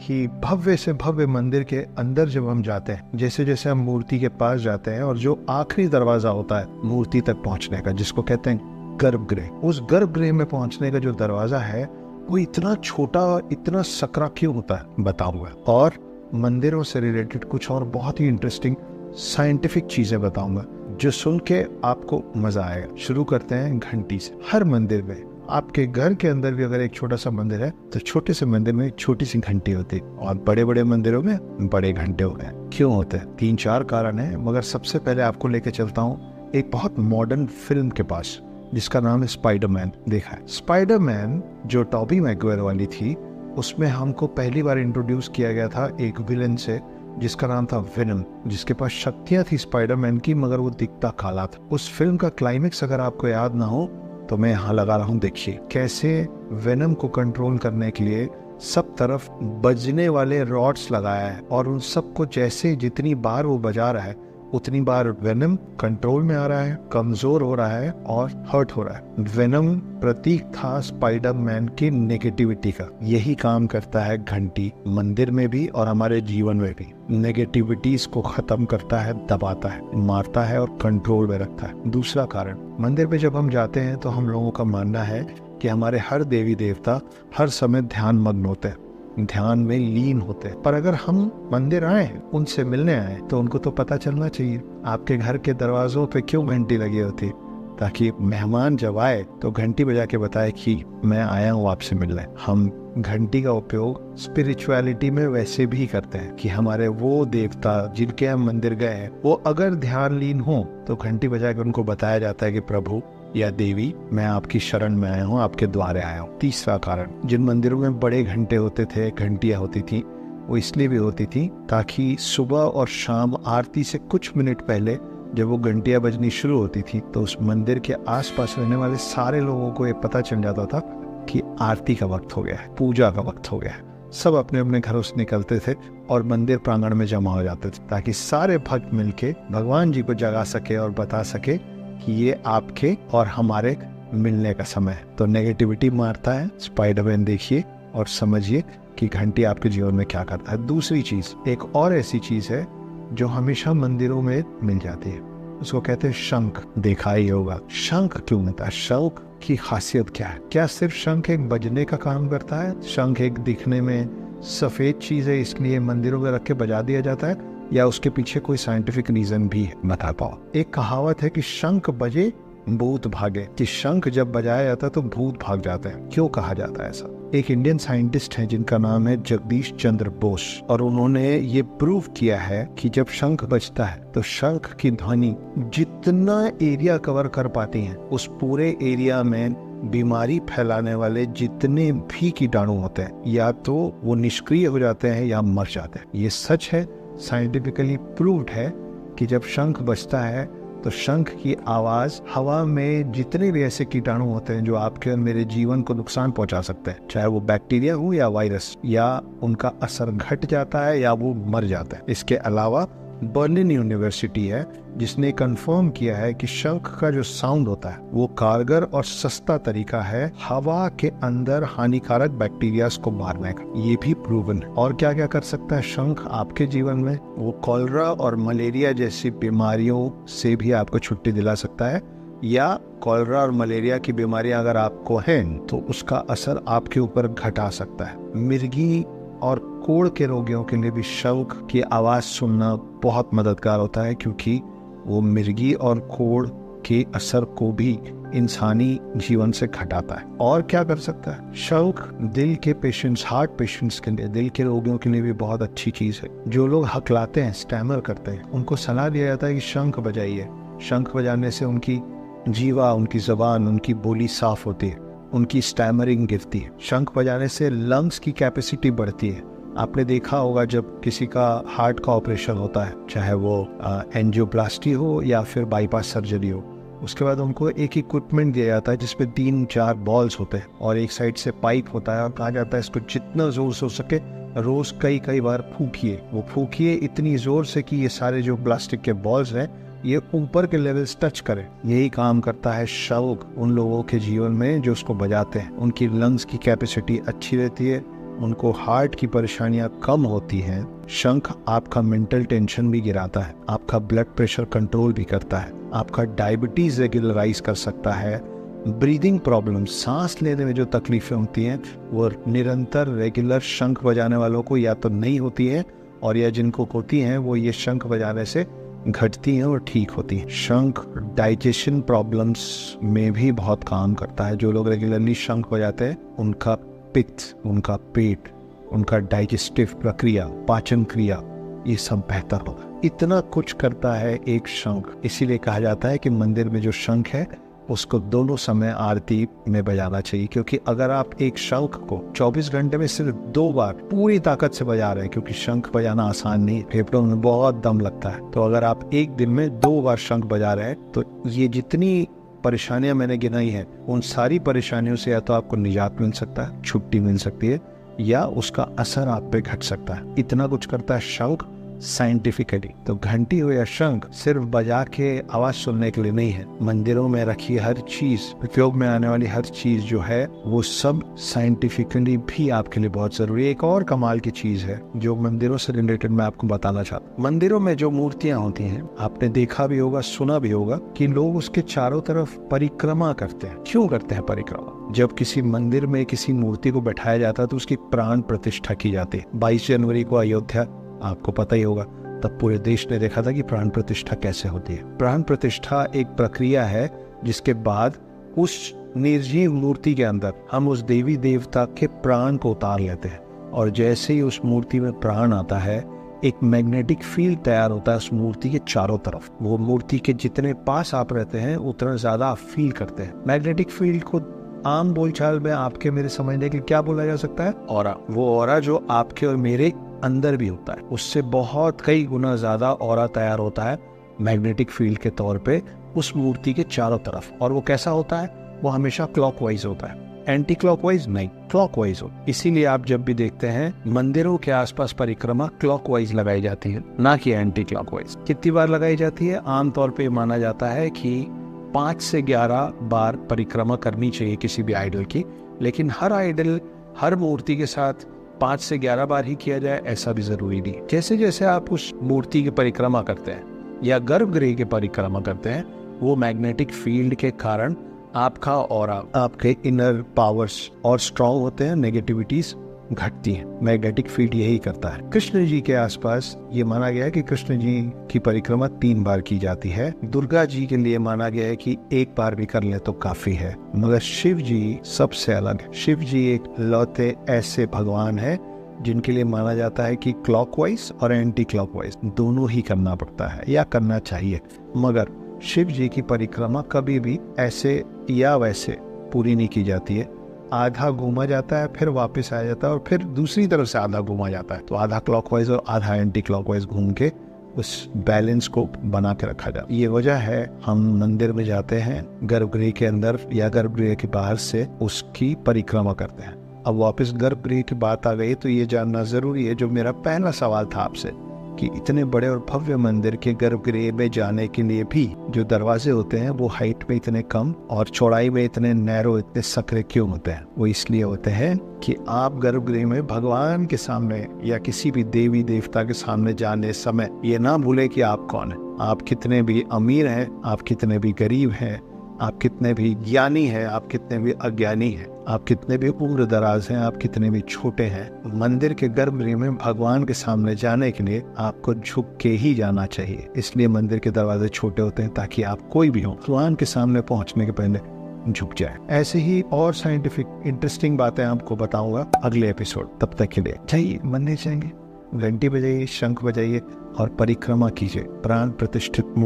कि भव्य से भव्य मंदिर के अंदर जब हम जाते हैं, जैसे जैसे हम मूर्ति के पास जाते हैं और जो आखिरी दरवाजा होता है मूर्ति तक पहुंचने का, जिसको कहते हैं गर्भगृह, उस गर्भगृह में पहुंचने का जो दरवाजा है वो इतना छोटा, इतना सकरा क्यों होता है बताऊंगा। और मंदिरों से रिलेटेड कुछ और बहुत ही इंटरेस्टिंग साइंटिफिक चीजें बताऊंगा जो सुन के आपको मजा आएगा। शुरू करते हैं घंटी से। हर मंदिर में, आपके घर के अंदर भी अगर एक छोटा सा मंदिर है तो छोटे से मंदिर में एक छोटी सी घंटी होती है, और बड़े बड़े मंदिरों में बड़े घंटे होते हैं। क्यों होते हैं? 3-4 कारण है, मगर सबसे पहले आपको लेके चलता हूँ एक बहुत मॉडर्न फिल्म के पास जिसका नाम है स्पाइडरमैन। देखा है स्पाइडरमैन जो टॉबी मैगवायर वाली थी, उसमें हमको पहली बार इंट्रोड्यूस किया गया था एक विलन से जिसका नाम था वेनम, जिसके पास शक्तियां थी स्पाइडरमैन की, मगर वो दिखता काला था। उस फिल्म का क्लाइमेक्स अगर आपको याद ना हो तो मैं यहाँ लगा रहा हूँ, देखिए कैसे वेनम को कंट्रोल करने के लिए सब तरफ बजने वाले रॉड्स लगाया है, और उन सबको जैसे जितनी बार वो बजा रहा है उतनी बार वेनम कंट्रोल में आ रहा है, कमजोर हो रहा है और हर्ट हो रहा है। वेनम प्रतीक था स्पाइडरमैन की नेगेटिविटी का। यही काम करता है घंटी, मंदिर में भी और हमारे जीवन में भी। नेगेटिविटीज को खत्म करता है, दबाता है, मारता है और कंट्रोल में रखता है। दूसरा कारण, मंदिर में जब हम जाते हैं तो हम लोगों का मानना है कि हमारे हर देवी देवता हर समय ध्यान मग्न होते हैं, ध्यान में लीन होते हैं। पर अगर हम मंदिर आए, उनसे मिलने आए, तो उनको तो पता चलना चाहिए आपके घर के दरवाजों पे क्यों घंटी लगी होती, ताकि मेहमान जब आए तो घंटी बजा के बताए कि मैं आया हूँ आपसे मिलने। हम घंटी का उपयोग स्पिरिचुअलिटी में वैसे भी करते हैं कि हमारे वो देवता जिनके हम मंदिर गए हैं वो अगर ध्यान लीन हो तो घंटी बजा के उनको बताया जाता है कि प्रभु या देवी, मैं आपकी शरण में आया हूँ, आपके द्वारे आया हूँ। तीसरा कारण, जिन मंदिरों में बड़े घंटे होते थे, घंटियां होती थी, वो इसलिए भी होती थी ताकि सुबह और शाम आरती से कुछ मिनट पहले जब वो घंटियां बजनी शुरू होती थी तो उस मंदिर के आसपास रहने वाले सारे लोगों को ये पता चल जाता था कि आरती का वक्त हो गया है, पूजा का वक्त हो गया है। सब अपने अपने घरों से निकलते थे और मंदिर प्रांगण में जमा हो जाते थे ताकि सारे भक्त मिलके भगवान जी को जगा सके और बता सके कि ये आपके और हमारे मिलने का समय है। तो नेगेटिविटी मारता है स्पाइडरमैन, देखिए और समझिए कि घंटी आपके जीवन में क्या करता है। दूसरी चीज, एक और ऐसी चीज है जो हमेशा मंदिरों में मिल जाती है, उसको कहते हैं शंख। देखा ही होगा शंख क्यों मिलता है, शंख की खासियत क्या है? क्या सिर्फ शंख एक बजने का काम करता है? शंख एक दिखने में सफेद चीज है इसलिए मंदिरों में रख के बजा दिया जाता है, या उसके पीछे कोई साइंटिफिक रीजन भी है? बता पाओ। एक कहावत है कि शंख बजे भूत भागे, कि शंख जब बजाया जाता है तो भूत भाग जाते हैं। क्यों कहा जाता है ऐसा? एक इंडियन साइंटिस्ट है जिनका नाम है जगदीश चंद्र बोस, और उन्होंने ये प्रूव किया है कि जब शंख बजता है तो शंख की ध्वनि जितना एरिया कवर कर पाती है, उस पूरे एरिया में बीमारी फैलाने वाले जितने भी कीटाणु होते हैं या तो वो निष्क्रिय हो जाते हैं या मर जाते हैं। ये सच है, साइंटिफिकली प्रूव्ड है कि जब शंख बजता है तो शंख की आवाज हवा में जितने भी ऐसे कीटाणु होते हैं जो आपके और मेरे जीवन को नुकसान पहुंचा सकते हैं, चाहे वो बैक्टीरिया हो या वायरस, या उनका असर घट जाता है या वो मर जाता है। इसके अलावा बर्लिन यूनिवर्सिटी है जिसने कंफर्म किया है कि शंख का जो साउंड होता है वो कारगर और सस्ता तरीका है हवा के अंदर हानिकारक बैक्टीरिया को मारने का। ये भी प्रूवन है। और क्या क्या कर सकता है शंख आपके जीवन में? वो कॉलरा और मलेरिया जैसी बीमारियों से भी आपको छुट्टी दिला सकता है, या कॉलरा और मलेरिया की बीमारियां अगर आपको हैं तो उसका असर आपके ऊपर घटा सकता है। मिर्गी और कोढ़ के रोगियों के लिए भी शंख की आवाज सुनना बहुत मददगार होता है, क्योंकि वो मिर्गी और कोढ़ के असर को भी इंसानी जीवन से घटाता है। और क्या कर सकता है शंख? दिल के पेशेंट्स, हार्ट पेशेंट्स के लिए, दिल के रोगियों के लिए भी बहुत अच्छी चीज है। जो लोग हकलाते हैं, स्टैमर करते हैं, उनको सलाह दिया जाता है कि शंख बजाइए। शंख बजाने से उनकी जीवा, उनकी जबान, उनकी बोली साफ होती है, उनकी स्टैमरिंग गिरती है। शंख बजाने से लंग्स की कैपेसिटी बढ़ती है। आपने देखा होगा जब किसी का हार्ट का ऑपरेशन होता है, चाहे वो एंजियोप्लास्टी हो या फिर बाईपास सर्जरी हो, उसके बाद उनको एक इक्विपमेंट दिया जाता है जिसपे 3-4 बॉल्स होते हैं और एक साइड से पाइप होता है, और कहा जाता है इसको जितना जोर से हो सके रोज कई बार फूकिए। वो फूकिए इतनी जोर से कि ये सारे जो प्लास्टिक के बॉल्स हैं ये ऊपर के लेवल्स टच करें। यही काम करता है शंख उन लोगों के जीवन में जो उसको बजाते हैं। उनकी लंग्स की कैपेसिटी अच्छी रहती है, उनको हार्ट की परेशानियां कम होती हैं। शंख आपका मेंटल टेंशन भी गिराता है, आपका ब्लड प्रेशर कंट्रोल भी करता है, आपका डायबिटीज रेगुलराइज कर सकता है। ब्रीदिंग प्रॉब्लम, सांस लेने में जो तकलीफें होती हैं वो निरंतर रेगुलर शंख बजाने वालों को या तो नहीं होती है, और या जिनको होती हैं वो ये शंख बजाने से घटती हैं और ठीक होती हैं। शंख डाइजेशन प्रॉब्लम्स में भी बहुत काम करता है। जो लोग रेगुलरली शंख बजाते हैं उनका पित्त, उनका पेट, उनका डाइजेस्टिव प्रक्रिया, पाचन क्रिया, ये सब बेहतर होगा। इतना कुछ करता है एक शंख। इसीलिए कहा जाता है कि मंदिर में जो शंख है उसको दोनों समय आरती में बजाना चाहिए, क्योंकि अगर आप एक शंख को 24 घंटे में सिर्फ 2 बार पूरी ताकत से बजा रहे हैं, क्योंकि शंख बजाना आसान नहीं, फेफड़ों में बहुत दम लगता है, तो अगर आप एक दिन में 2 बार शंख बजा रहे हैं तो ये जितनी परेशानियां मैंने गिनाई हैं उन सारी परेशानियों से या तो आपको निजात मिल सकता है, छुट्टी मिल सकती है, या उसका असर आप पे घट सकता है। इतना कुछ करता है शंख साइंटिफिकली। तो घंटी हो या शंख सिर्फ बजा के आवाज सुनने के लिए नहीं है। मंदिरों में रखी हर चीज, उपयोग में आने वाली हर चीज जो है वो सब साइंटिफिकली भी आपके लिए बहुत जरूरी है। एक और कमाल की चीज है जो मंदिरों से रिलेटेड मैं आपको बताना चाहता हूँ। मंदिरों में जो मूर्तियां होती हैं, आपने देखा भी होगा, सुना भी होगा कि लोग उसके चारों तरफ परिक्रमा करते हैं। क्यों करते हैं परिक्रमा? जब किसी मंदिर में किसी मूर्ति को बैठाया जाता है तो उसकी प्राण प्रतिष्ठा की जाती है। 22 जनवरी को अयोध्या, आपको पता ही होगा, तब पूरे देश ने देखा था कि प्राण प्रतिष्ठा कैसे होती है। प्राण प्रतिष्ठा एक प्रक्रिया है जिसके बाद उस निर्जीव मूर्ति के अंदर हम उस देवी देवता के प्राण को उतार लेते हैं, और जैसे ही उस मूर्ति में प्राण आता है एक मैग्नेटिक फील्ड तैयार होता है उस मूर्ति के चारों तरफ। वो मूर्ति के जितने पास आप रहते हैं उतना ज्यादा आप फील करते हैं। मैग्नेटिक फील्ड को आम बोलचाल में आपके मेरे समझने के लिए क्या बोला जा सकता है? ऑरा। वो ऑरा जो आपके और मेरे अंदर भी होता है, उससे बहुत कई गुना ज्यादा ऑरा तैयार होता है मैग्नेटिक फील्ड के तौर पे उस मूर्ति के चारों तरफ। और वो कैसा होता है? वो हमेशा क्लॉकवाइज होता है, एंटी क्लॉकवाइज नहीं, क्लॉकवाइज हो। इसीलिए आप जब भी देखते हैं मंदिरों के आसपास परिक्रमा क्लॉकवाइज लगाई जाती है, ना कि एंटी क्लॉकवाइज। कितनी बार लगाई जाती है? आमतौर पे माना जाता है कि 5 से 11 बार परिक्रमा करनी चाहिए किसी भी आइडल की, लेकिन हर आइडल, हर मूर्ति के साथ 5 से 11 बार ही किया जाए ऐसा भी जरूरी नहीं। जैसे जैसे आप उस मूर्ति की परिक्रमा करते हैं या गर्भगृह की परिक्रमा करते हैं, वो मैग्नेटिक फील्ड के कारण आपका ऑरा, आपके इनर पावर्स और स्ट्रॉन्ग होते हैं, नेगेटिविटीज घटती हैं। मैग्नेटिक फील्ड यही करता है। कृष्ण जी के आसपास ये माना गया है कि कृष्ण जी की परिक्रमा 3 बार की जाती है। दुर्गा जी के लिए माना गया है कि 1 बार भी कर ले तो काफी है। मगर शिव जी सबसे अलग है। शिव जी एक लौते ऐसे भगवान है जिनके लिए माना जाता है कि क्लॉकवाइज और एंटी क्लॉकवाइज दोनों ही करना पड़ता है या करना चाहिए। मगर शिव जी की परिक्रमा कभी भी ऐसे या वैसे पूरी नहीं की जाती है। आधा घूमा जाता है, फिर वापस आ जाता है, और फिर दूसरी तरफ से आधा घूमा जाता है। तो आधा क्लॉकवाइज और आधा एंटी क्लॉकवाइज घूम के उस बैलेंस को बना के रखा जाता है। ये वजह है हम मंदिर में जाते हैं, गर्भगृह के अंदर या गर्भगृह के बाहर से उसकी परिक्रमा करते हैं। अब वापस गर्भगृह की बात आ गई तो ये जानना जरूरी है, जो मेरा पहला सवाल था आपसे, कि इतने बड़े और भव्य मंदिर के गर्भगृह में जाने के लिए भी जो दरवाजे होते हैं वो हाइट में इतने कम और चौड़ाई में इतने नैरो, इतने सकरे क्यों होते हैं? वो इसलिए होते हैं कि आप गर्भगृह में भगवान के सामने या किसी भी देवी देवता के सामने जाने समय ये ना भूले कि आप कौन है। आप कितने भी अमीर हैं, आप कितने भी गरीब हैं, आप कितने भी ज्ञानी हैं, आप कितने भी अज्ञानी हैं, आप कितने भी उम्र दराज हैं, आप कितने भी छोटे हैं, मंदिर के गर्भगृह में भगवान के सामने जाने के लिए आपको झुक के ही जाना चाहिए। इसलिए मंदिर के दरवाजे छोटे होते हैं ताकि आप कोई भी हो भगवान के सामने पहुंचने के पहले झुक जाए। ऐसे ही और साइंटिफिक इंटरेस्टिंग बातें आपको बताऊंगा अगले एपिसोड। तब तक के लिए जाइए, मंदिर जाएंगे, घंटी बजाइए, शंख बजाइए और परिक्रमा कीजिए प्राण प्रतिष्ठित